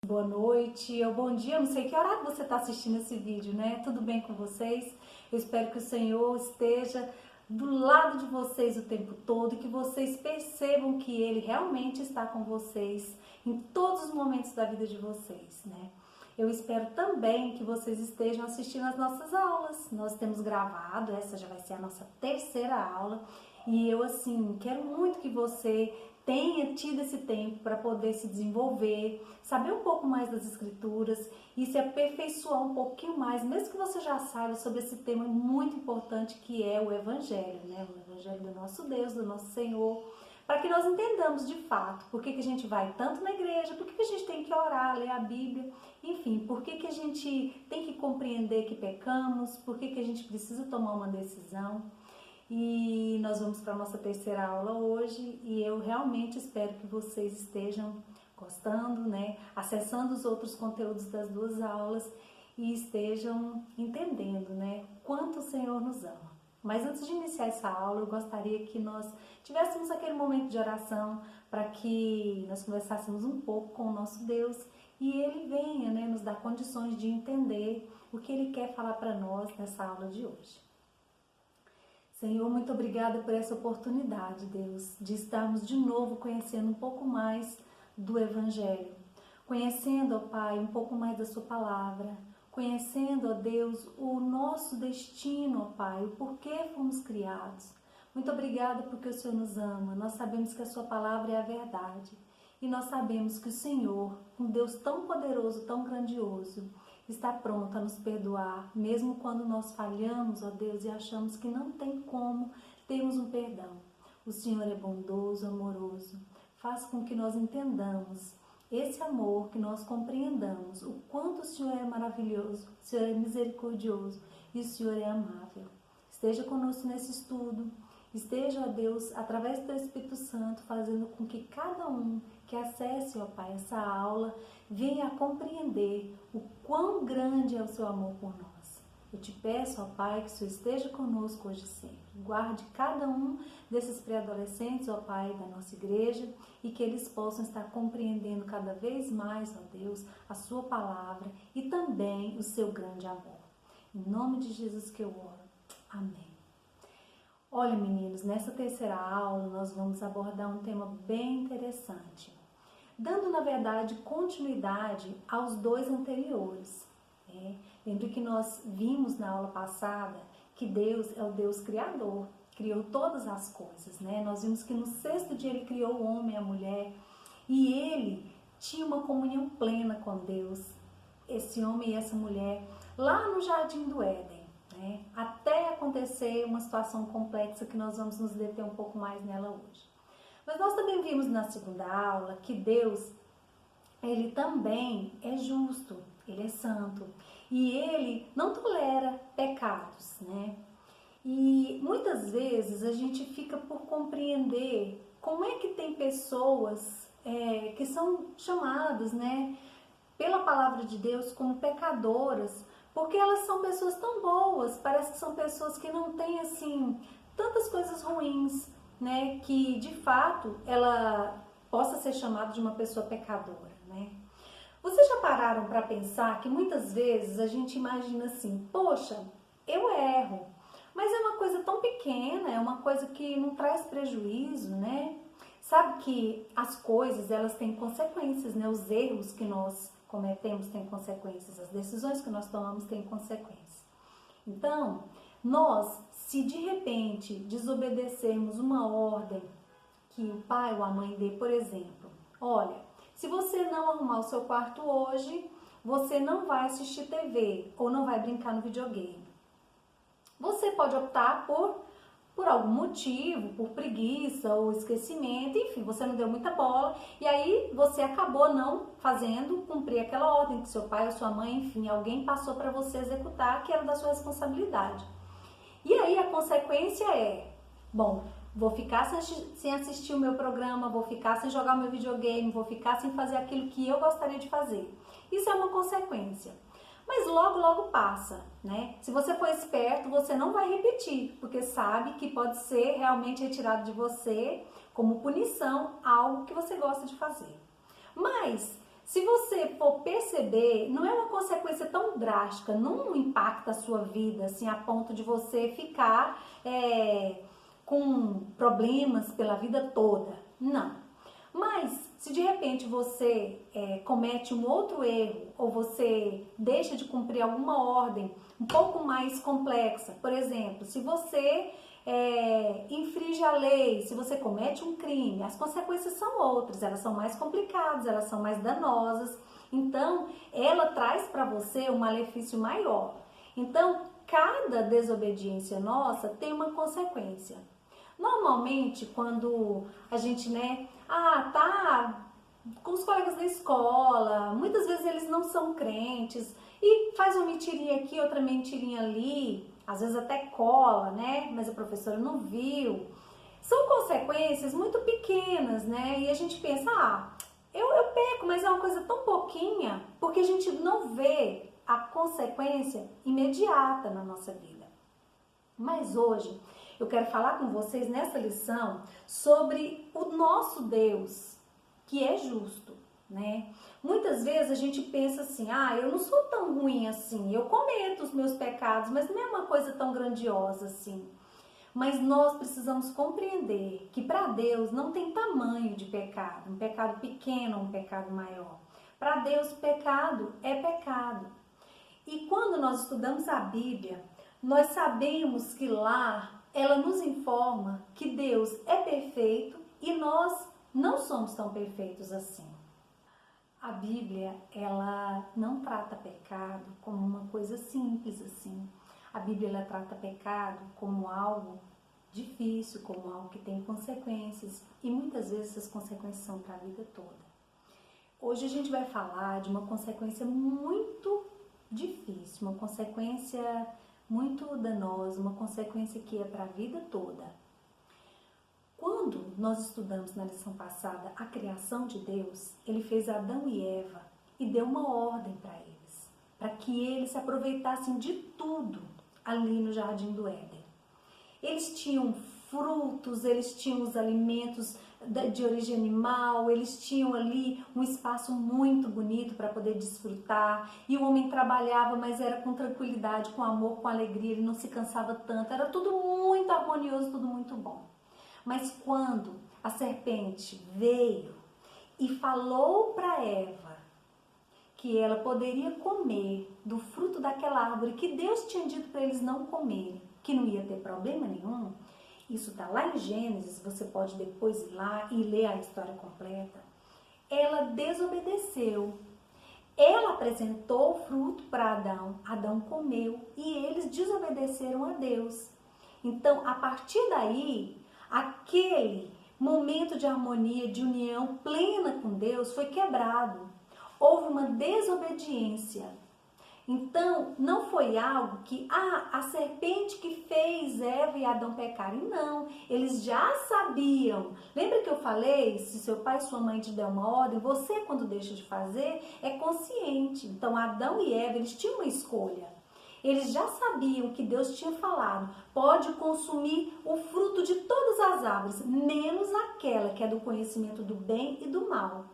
Boa noite, ou bom dia, eu não sei que horário você está assistindo esse vídeo, né? Tudo bem com vocês? Eu espero que o Senhor esteja do lado de vocês o tempo todo e que vocês percebam que Ele realmente está com vocês em todos os momentos da vida de vocês, né? Eu espero também que vocês estejam assistindo as nossas aulas. Nós temos gravado, essa já vai ser a nossa terceira aula e eu, assim, quero muito que você tenha tido esse tempo para poder se desenvolver, saber um pouco mais das escrituras e se aperfeiçoar um pouquinho mais, mesmo que você já saiba sobre esse tema muito importante que é o Evangelho, né? O Evangelho do nosso Deus, do nosso Senhor, para que nós entendamos de fato por que a gente vai tanto na igreja, por que a gente tem que orar, ler a Bíblia, enfim, por que a gente tem que compreender que pecamos, por que a gente precisa tomar uma decisão. E nós vamos para a nossa terceira aula hoje e eu realmente espero que vocês estejam gostando, né? Acessando os outros conteúdos das duas aulas e estejam entendendo, né? Quanto o Senhor nos ama. Mas antes de iniciar essa aula, eu gostaria que nós tivéssemos aquele momento de oração para que nós conversássemos um pouco com o nosso Deus e Ele venha, né, nos dar condições de entender o que Ele quer falar para nós nessa aula de hoje. Senhor, muito obrigada por essa oportunidade, Deus, de estarmos de novo conhecendo um pouco mais do Evangelho, conhecendo, ó Pai, um pouco mais da Sua palavra, conhecendo, ó Deus, o nosso destino, ó Pai, o porquê fomos criados. Muito obrigada porque o Senhor nos ama, nós sabemos que a Sua palavra é a verdade e nós sabemos que o Senhor, um Deus tão poderoso, tão grandioso, está pronto a nos perdoar, mesmo quando nós falhamos, ó Deus, e achamos que não tem como termos um perdão. O Senhor é bondoso, amoroso, faz com que nós entendamos esse amor, que nós compreendamos o quanto o Senhor é maravilhoso, o Senhor é misericordioso e o Senhor é amável. Esteja conosco nesse estudo, esteja, ó Deus, através do Teu Espírito Santo, fazendo com que cada um que acesse, ó Pai, essa aula, venha a compreender o quão grande é o Seu amor por nós. Eu te peço, ó Pai, que o Senhor esteja conosco hoje e sempre. Guarde cada um desses pré-adolescentes, ó Pai, da nossa igreja, e que eles possam estar compreendendo cada vez mais, ó Deus, a Sua palavra e também o Seu grande amor. Em nome de Jesus que eu oro. Amém. Olha, meninos, nessa terceira aula nós vamos abordar um tema bem interessante, dando, na verdade, continuidade aos dois anteriores. Lembre que nós vimos na aula passada que Deus é o Deus criador, criou todas as coisas, né? Nós vimos que no sexto dia Ele criou o homem e a mulher e Ele tinha uma comunhão plena com Deus, esse homem e essa mulher, lá no Jardim do Éden. Até acontecer uma situação complexa que nós vamos nos deter um pouco mais nela hoje. Mas nós também vimos na segunda aula que Deus, Ele também é justo, Ele é santo e Ele não tolera pecados, né? E muitas vezes a gente fica por compreender como é que tem pessoas que são chamadas, né, pela palavra de Deus como pecadoras, porque elas são pessoas tão boas, parece que são pessoas que não têm, assim, tantas coisas ruins, né, que de fato ela possa ser chamada de uma pessoa pecadora, né? Vocês já pararam para pensar que muitas vezes a gente imagina assim, poxa, eu erro, mas é uma coisa tão pequena, é uma coisa que não traz prejuízo, né? Sabe que as coisas, elas têm consequências, né? Os erros que nós cometemos têm consequências, as decisões que nós tomamos têm consequências. Então, nós, se de repente desobedecermos uma ordem que o pai ou a mãe dê, por exemplo, olha, se você não arrumar o seu quarto hoje, você não vai assistir TV ou não vai brincar no videogame. Você pode optar por algum motivo, por preguiça ou esquecimento, enfim, você não deu muita bola e aí você acabou não fazendo cumprir aquela ordem que seu pai ou sua mãe, enfim, alguém passou para você executar, que era da sua responsabilidade. E aí a consequência é, bom, vou ficar sem assistir o meu programa, vou ficar sem jogar o meu videogame, vou ficar sem fazer aquilo que eu gostaria de fazer. Isso é uma consequência. Mas logo, logo passa, né? Se você for esperto, você não vai repetir, porque sabe que pode ser realmente retirado de você como punição algo que você gosta de fazer. Mas se você for perceber, não é uma consequência tão drástica, não impacta a sua vida, assim, a ponto de você ficar com problemas pela vida toda. Não. Mas, se de repente você comete um outro erro, ou você deixa de cumprir alguma ordem um pouco mais complexa, por exemplo, se você infringe a lei, se você comete um crime, as consequências são outras, elas são mais complicadas, elas são mais danosas, então ela traz para você um malefício maior. Então, cada desobediência nossa tem uma consequência. Normalmente, quando a gente, tá com os colegas da escola, muitas vezes eles não são crentes e faz uma mentirinha aqui, outra mentirinha ali, às vezes até cola, né? Mas a professora não viu. São consequências muito pequenas, né? E a gente pensa, eu peco, mas é uma coisa tão pouquinha, porque a gente não vê a consequência imediata na nossa vida. Mas hoje eu quero falar com vocês nessa lição sobre o nosso Deus, que é justo, né? Muitas vezes a gente pensa assim, eu não sou tão ruim assim, eu cometo os meus pecados, mas não é uma coisa tão grandiosa assim. Mas nós precisamos compreender que para Deus não tem tamanho de pecado, um pecado pequeno ou um pecado maior. Para Deus, pecado é pecado. E quando nós estudamos a Bíblia, nós sabemos que lá ela nos informa que Deus é perfeito e nós não somos tão perfeitos assim. A Bíblia, ela não trata pecado como uma coisa simples assim. A Bíblia, ela trata pecado como algo difícil, como algo que tem consequências. E muitas vezes essas consequências são para a vida toda. Hoje a gente vai falar de uma consequência muito difícil, uma consequência muito danosa, uma consequência que é para a vida toda. Quando nós estudamos na lição passada a criação de Deus, Ele fez Adão e Eva e deu uma ordem para eles, para que eles se aproveitassem de tudo ali no Jardim do Éden. Eles tinham frutos, eles tinham os alimentos de origem animal, eles tinham ali um espaço muito bonito para poder desfrutar, e o homem trabalhava, mas era com tranquilidade, com amor, com alegria, ele não se cansava tanto, era tudo muito harmonioso, tudo muito bom. Mas quando a serpente veio e falou para Eva que ela poderia comer do fruto daquela árvore que Deus tinha dito para eles não comerem, que não ia ter problema nenhum, isso está lá em Gênesis, você pode depois ir lá e ler a história completa. Ela desobedeceu. Ela apresentou o fruto para Adão, Adão comeu e eles desobedeceram a Deus. Então, a partir daí, aquele momento de harmonia, de união plena com Deus foi quebrado. Houve uma desobediência. Então, não foi algo que, a serpente que fez Eva e Adão pecarem. Não, eles já sabiam. Lembra que eu falei, se seu pai e sua mãe te der uma ordem, você, quando deixa de fazer, é consciente. Então, Adão e Eva, eles tinham uma escolha. Eles já sabiam que Deus tinha falado, pode consumir o fruto de todas as árvores, menos aquela que é do conhecimento do bem e do mal.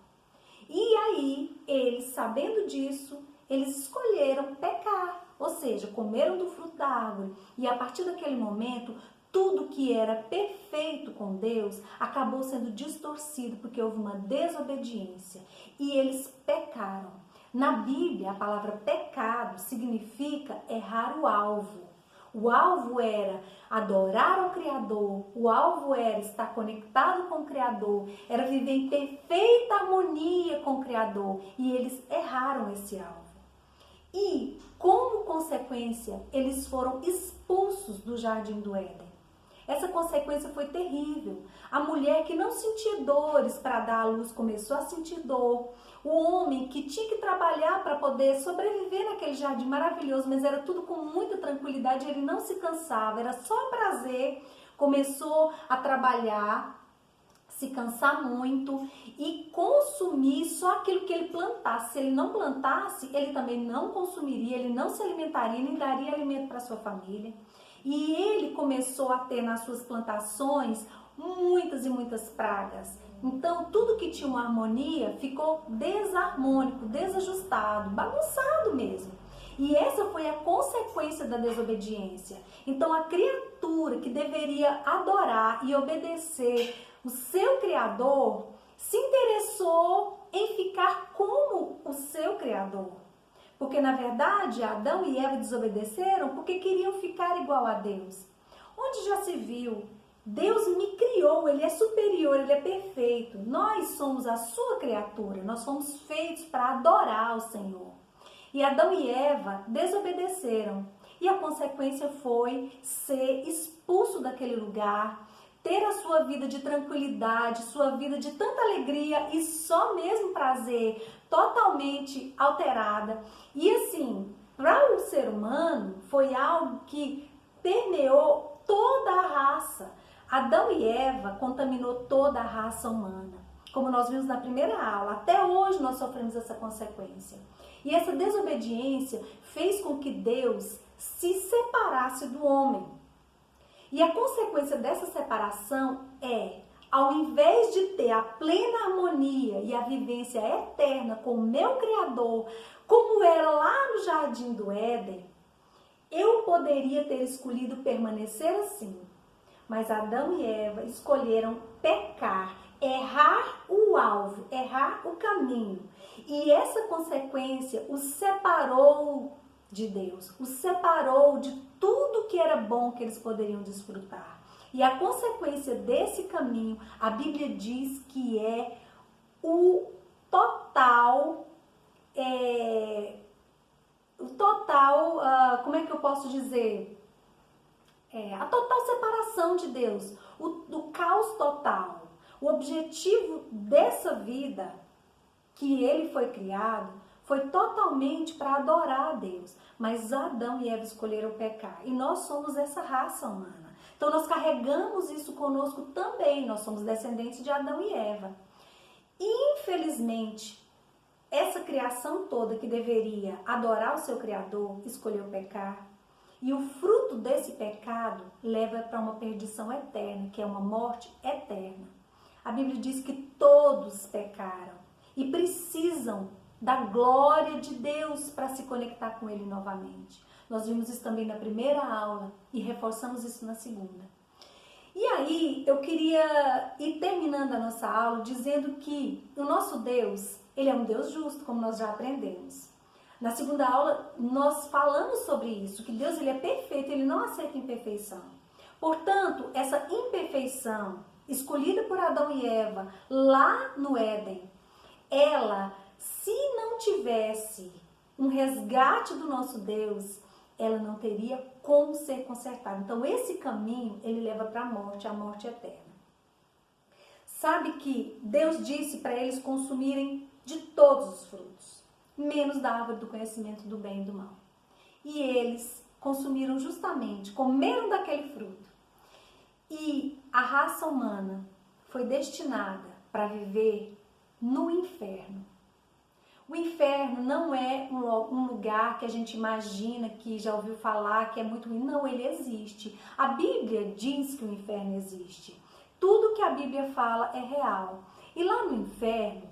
E aí, eles, sabendo disso, eles escolheram pecar, ou seja, comeram do fruto da árvore. E a partir daquele momento, tudo que era perfeito com Deus acabou sendo distorcido, porque houve uma desobediência. E eles pecaram. Na Bíblia, a palavra pecado significa errar o alvo. O alvo era adorar ao Criador, o alvo era estar conectado com o Criador, era viver em perfeita harmonia com o Criador. E eles erraram esse alvo. E, como consequência, eles foram expulsos do Jardim do Éden. Essa consequência foi terrível. A mulher que não sentia dores para dar à luz começou a sentir dor. O homem que tinha que trabalhar para poder sobreviver naquele jardim maravilhoso, mas era tudo com muita tranquilidade, ele não se cansava, era só prazer, começou a trabalhar, se cansar muito e consumir só aquilo que ele plantasse. Se ele não plantasse, ele também não consumiria, ele não se alimentaria, nem daria alimento para sua família. E ele começou a ter nas suas plantações muitas e muitas pragas Então, tudo que tinha uma harmonia ficou desarmônico, desajustado, bagunçado mesmo. E essa foi a consequência da desobediência. Então, a criatura que deveria adorar e obedecer o seu Criador se interessou em ficar como o seu Criador. Porque, na verdade, Adão e Eva desobedeceram porque queriam ficar igual a Deus. Onde já se viu? Deus me criou, Ele é superior, Ele é perfeito. Nós somos a sua criatura, nós fomos feitos para adorar o Senhor. E Adão e Eva desobedeceram. E a consequência foi ser expulso daquele lugar, ter a sua vida de tranquilidade, sua vida de tanta alegria e só mesmo prazer totalmente alterada. E assim, para o ser humano, foi algo que permeou toda a raça. Adão e Eva contaminou toda a raça humana. Como nós vimos na primeira aula, até hoje nós sofremos essa consequência. E essa desobediência fez com que Deus se separasse do homem. E a consequência dessa separação é, ao invés de ter a plena harmonia e a vivência eterna com o meu Criador, como era lá no Jardim do Éden, eu poderia ter escolhido permanecer assim. Mas Adão e Eva escolheram pecar, errar o alvo, errar o caminho. E essa consequência os separou de Deus, os separou de tudo que era bom que eles poderiam desfrutar. E a consequência desse caminho, a Bíblia diz que é o total, como é que eu posso dizer? A total separação de Deus, o caos total. O objetivo dessa vida que ele foi criado foi totalmente para adorar a Deus. Mas Adão e Eva escolheram pecar. E nós somos essa raça humana. Então nós carregamos isso conosco também. Nós somos descendentes de Adão e Eva. E infelizmente, essa criação toda que deveria adorar o seu Criador, escolheu pecar. E o fruto desse pecado leva para uma perdição eterna, que é uma morte eterna. A Bíblia diz que todos pecaram e precisam da glória de Deus para se conectar com Ele novamente. Nós vimos isso também na primeira aula e reforçamos isso na segunda. E aí eu queria ir terminando a nossa aula dizendo que o nosso Deus, Ele é um Deus justo, como nós já aprendemos. Na segunda aula, nós falamos sobre isso, que Deus ele é perfeito, Ele não aceita imperfeição. Portanto, essa imperfeição escolhida por Adão e Eva lá no Éden, ela, se não tivesse um resgate do nosso Deus, ela não teria como ser consertada. Então, esse caminho, ele leva para a morte eterna. Sabe que Deus disse para eles consumirem de todos os frutos, menos da árvore do conhecimento do bem e do mal. E eles consumiram justamente, comeram daquele fruto. E a raça humana foi destinada para viver no inferno. O inferno não é um lugar que a gente imagina, que já ouviu falar, que é muito ruim. Não, ele existe. A Bíblia diz que o inferno existe. Tudo que a Bíblia fala é real. E lá no inferno,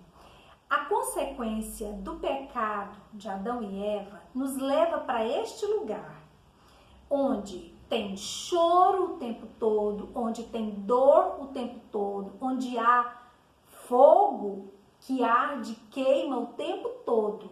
a consequência do pecado de Adão e Eva nos leva para este lugar, onde tem choro o tempo todo, onde tem dor o tempo todo, onde há fogo que arde, queima o tempo todo.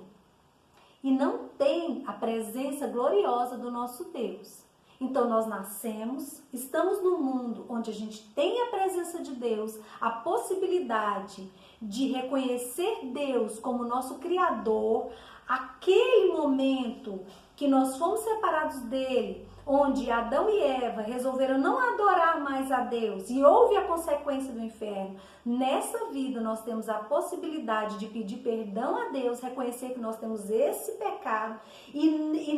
E não tem a presença gloriosa do nosso Deus. Então nós nascemos, estamos num mundo onde a gente tem a presença de Deus, a possibilidade de reconhecer Deus como nosso Criador, aquele momento que nós fomos separados dele, onde Adão e Eva resolveram não adorar mais a Deus e houve a consequência do inferno. Nessa vida nós temos a possibilidade de pedir perdão a Deus, reconhecer que nós temos esse pecado e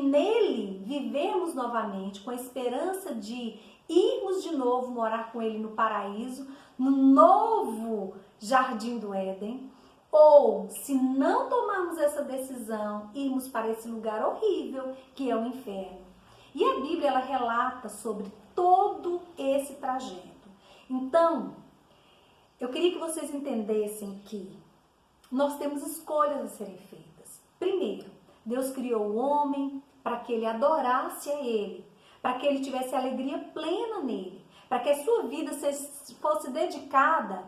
nele vivemos novamente com a esperança de irmos de novo morar com ele no paraíso, no novo Jardim do Éden. Ou, se não tomarmos essa decisão, irmos para esse lugar horrível que é o inferno. E a Bíblia, ela relata sobre todo esse trajeto. Então, eu queria que vocês entendessem que nós temos escolhas a serem feitas. Primeiro, Deus criou o homem para que ele adorasse a Ele, para que ele tivesse alegria plena nele, para que a sua vida fosse dedicada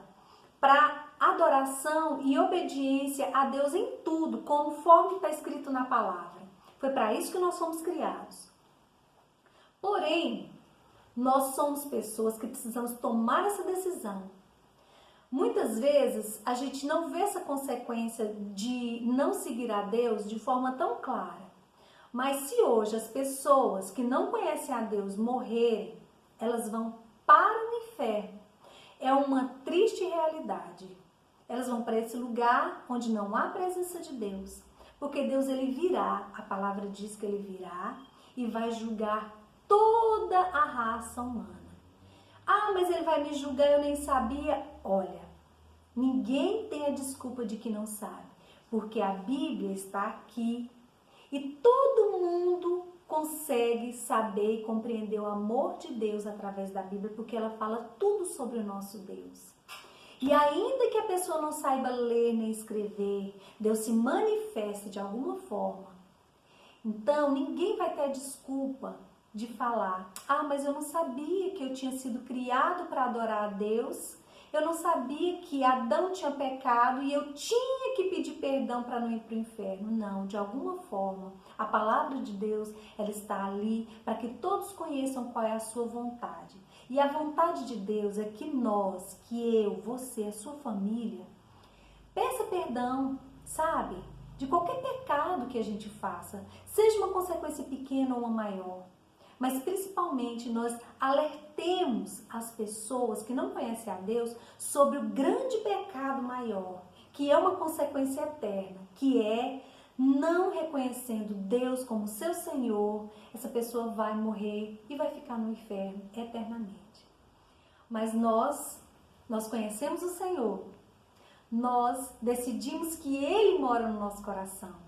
para adoração e obediência a Deus em tudo, conforme está escrito na palavra. Foi para isso que nós fomos criados. Porém, nós somos pessoas que precisamos tomar essa decisão. Muitas vezes a gente não vê essa consequência de não seguir a Deus de forma tão clara. Mas se hoje as pessoas que não conhecem a Deus morrerem, elas vão para o inferno. É uma triste realidade. Elas vão para esse lugar onde não há presença de Deus. Porque Deus, ele virá, a palavra diz que ele virá e vai julgar toda a raça humana. Ah, mas ele vai me julgar, eu nem sabia. Olha, ninguém tem a desculpa de que não sabe. Porque a Bíblia está aqui e todo mundo consegue saber e compreender o amor de Deus através da Bíblia, porque ela fala tudo sobre o nosso Deus. E ainda que a pessoa não saiba ler nem escrever, Deus se manifesta de alguma forma. Então, ninguém vai ter a desculpa de falar: ah, mas eu não sabia que eu tinha sido criado para adorar a Deus, eu não sabia que Adão tinha pecado e eu tinha que pedir perdão para não ir para o inferno. Não, de alguma forma, a palavra de Deus, ela está ali para que todos conheçam qual é a sua vontade. E a vontade de Deus é que nós, que eu, você, a sua família, peça perdão, sabe? De qualquer pecado que a gente faça, seja uma consequência pequena ou uma maior. Mas principalmente nós alertemos as pessoas que não conhecem a Deus sobre o grande pecado maior, que é uma consequência eterna, que é não reconhecendo Deus como seu Senhor, essa pessoa vai morrer e vai ficar no inferno eternamente. Mas nós conhecemos o Senhor, nós decidimos que Ele mora no nosso coração.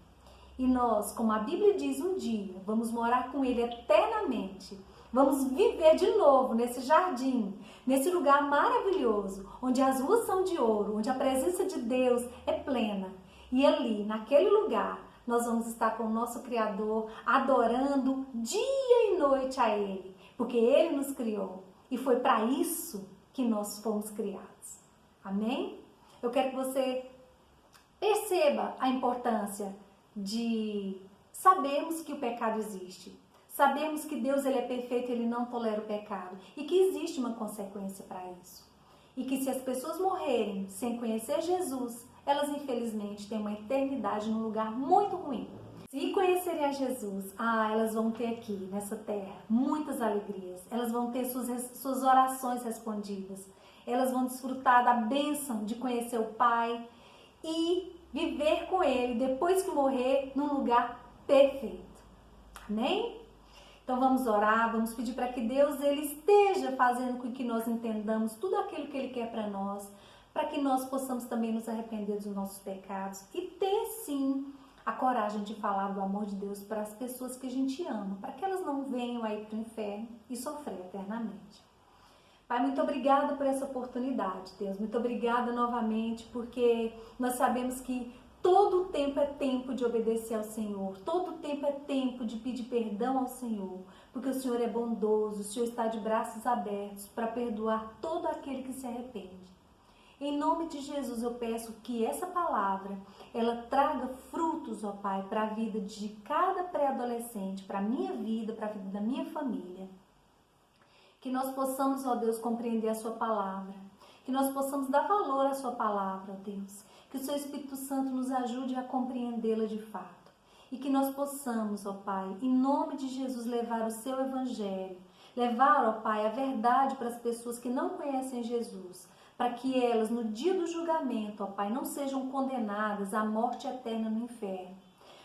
E nós, como a Bíblia diz, um dia vamos morar com Ele eternamente. Vamos viver de novo nesse jardim, nesse lugar maravilhoso, onde as ruas são de ouro, onde a presença de Deus é plena. E ali, naquele lugar, nós vamos estar com o nosso Criador, adorando dia e noite a Ele, porque Ele nos criou. E foi para isso que nós fomos criados. Amém? Eu quero que você perceba a importância de sabermos que o pecado existe. Sabemos que Deus, ele é perfeito, ele não tolera o pecado. E que existe uma consequência para isso. E que se as pessoas morrerem sem conhecer Jesus, elas infelizmente têm uma eternidade num lugar muito ruim. Se conhecerem a Jesus, elas vão ter aqui nessa terra muitas alegrias. Elas vão ter suas orações respondidas. Elas vão desfrutar da bênção de conhecer o Pai e viver com Ele, depois que morrer, num lugar perfeito. Amém? Então vamos orar, vamos pedir para que Deus, ele esteja fazendo com que nós entendamos tudo aquilo que Ele quer para nós, para que nós possamos também nos arrepender dos nossos pecados e ter sim a coragem de falar do amor de Deus para as pessoas que a gente ama, para que elas não venham aí para o inferno e sofrer eternamente. Pai, muito obrigada por essa oportunidade, Deus. Muito obrigada novamente, porque nós sabemos que todo tempo é tempo de obedecer ao Senhor. Todo tempo é tempo de pedir perdão ao Senhor, porque o Senhor é bondoso, o Senhor está de braços abertos para perdoar todo aquele que se arrepende. Em nome de Jesus, eu peço que essa palavra, ela traga frutos, ó Pai, para a vida de cada pré-adolescente, para a minha vida, para a vida da minha família. Que nós possamos, ó Deus, compreender a sua palavra. Que nós possamos dar valor à sua palavra, ó Deus. Que o seu Espírito Santo nos ajude a compreendê-la de fato. E que nós possamos, ó Pai, em nome de Jesus, levar o seu evangelho. Levar, ó Pai, a verdade para as pessoas que não conhecem Jesus. Para que elas, no dia do julgamento, ó Pai, não sejam condenadas à morte eterna no inferno.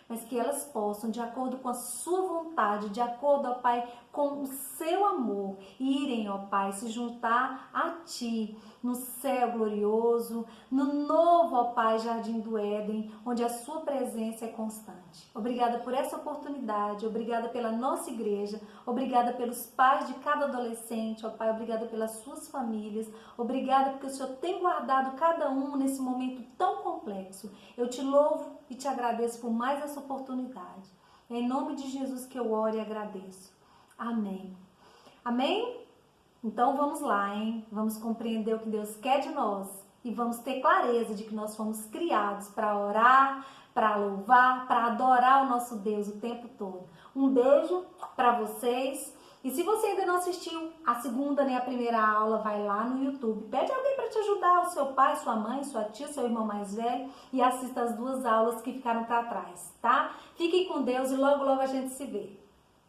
Mas que elas possam, de acordo com a sua vontade, de acordo, ó Pai, com o seu amor, irem, ó Pai, se juntar a Ti, no céu glorioso, no novo, ó Pai, Jardim do Éden, onde a sua presença é constante. Obrigada por essa oportunidade, obrigada pela nossa igreja, obrigada pelos pais de cada adolescente, ó Pai, obrigada pelas suas famílias, obrigada porque o Senhor tem guardado cada um nesse momento tão complexo. Eu te louvo e te agradeço por mais essa oportunidade. É em nome de Jesus que eu oro e agradeço. Amém. Amém? Então vamos lá, hein? Vamos compreender o que Deus quer de nós e vamos ter clareza de que nós fomos criados para orar, para louvar, para adorar o nosso Deus o tempo todo. Um beijo para vocês. E se você ainda não assistiu a segunda nem a primeira aula, vai lá no YouTube. Pede alguém para te ajudar, o seu pai, sua mãe, sua tia, seu irmão mais velho, e assista as 2 aulas que ficaram para trás, tá? Fiquem com Deus e logo, logo a gente se vê.